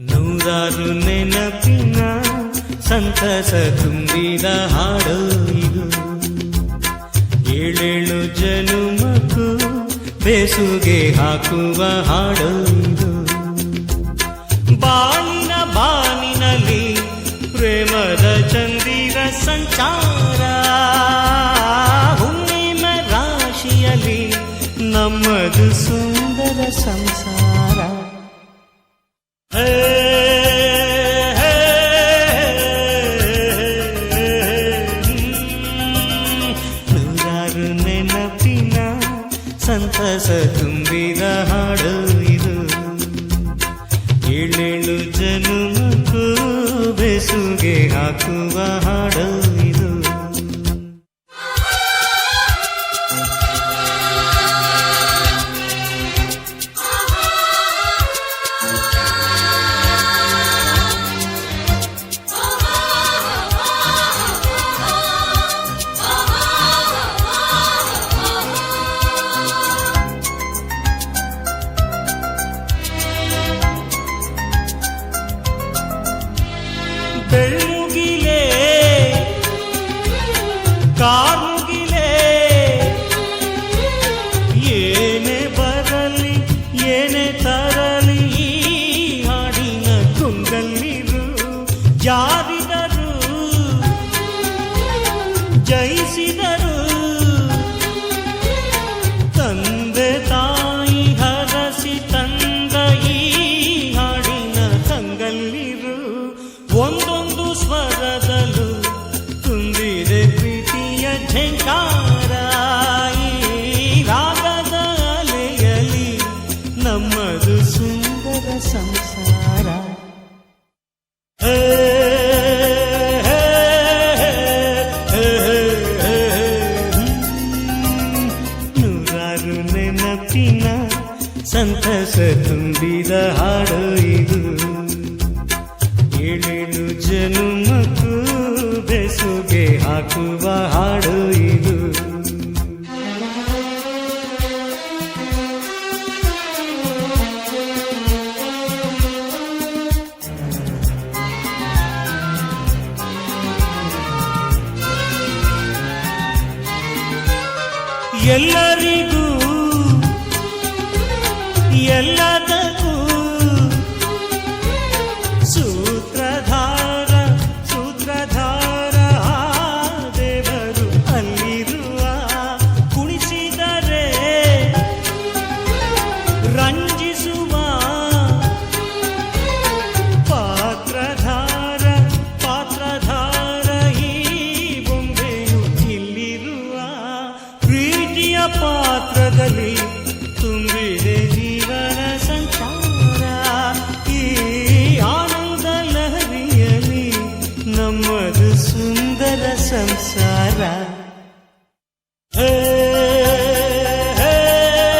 ನೂರಾರು ನೆನಪಿನ ಸಂತಸ ತುಂಬಿದ ಹಾಡು ಇದು. ಏಳೇಳು ಜನುಮಕ್ಕೂ ಬೇಸುಗೆ ಹಾಕುವ ಹಾಡು ಇದು. ಬಾನಿನಲ್ಲಿ ಪ್ರೇಮದ ಚಂದಿರ ಸಂಚಾರ, ಹುಣ್ಣಿಮ ರಾಶಿಯಲ್ಲಿ ನಮ್ಮದು ಸುಂದರ ಸಂಸಾರ. ನೂರಾರು ನೆನಪಿನ ಸಂತಸ ತುಂಬಿದ ಹಾಡು ಇದು. ಏಳೇಳು ಜನುಮಕ್ಕೂ ಬೆಸುಗೆ ಹಾಕುವ ಹಾಡು ಇದು. ಬೆಳ್ಳುಗಿಲೇ ಕಾರುಗಿಲೇ ಏನೇ ಬರಲಿ ಏನೇ ತರಲಿ ಈ ಹಾಡಿನ ತುಂಗಲ್ಲಿರು. ಜಾರಿದರು ಜಯಿಸಿದರು ತಂದೆ ತಾಯಿ ಹರಸಿ ತಂದ ಈ ಹಾಡಿನ ತಂಗಲ್ಲಿರು. ಒಂದೊಂದು ಸ್ವರದಲ್ಲೂ ತುಂಬಿದೆ ಪ್ರೀತಿಯ ಝಂಕಾರ. ಈ ರಾಗದ ಅಲೆಯಲ್ಲಿ ನಮ್ಮದು ಸುಂದರ ಸಂಸಾರ. ನೂರಾರು ನೆನಪಿನ ಸಂತಸ ತುಂಬಿದ ಹಾಡು ಇದು. ಏಳೇಳು ಜನುಮಕ್ಕೂ ಬೆಸುಗೆ ಹಾಕುವ ಹಾಡು ಇದು. ಎಲ್ಲರಿಗೂ ಎಲ್ಲದಕ್ಕೂ ಸೂತ್ರಧಾರ ದೇವರು ಅಲ್ಲಿರುವ. ಕುಣಿಸಿದರೆ ರಂಜಿಸುವ ಪಾತ್ರಧಾರ ಈ ಬೊಂಬೆಯು ಇಲ್ಲಿರುವ. ಪ್ರೀತಿಯ ಪಾತ್ರದಲ್ಲಿ ತುಂಬಿದೆ ಜೀವನ ಸಂಚಾರ. ಈ ಆನಂದ ಲಹರಿಯಲ್ಲಿ ನಮ್ಮದು ಸುಂದರ ಸಂಸಾರ.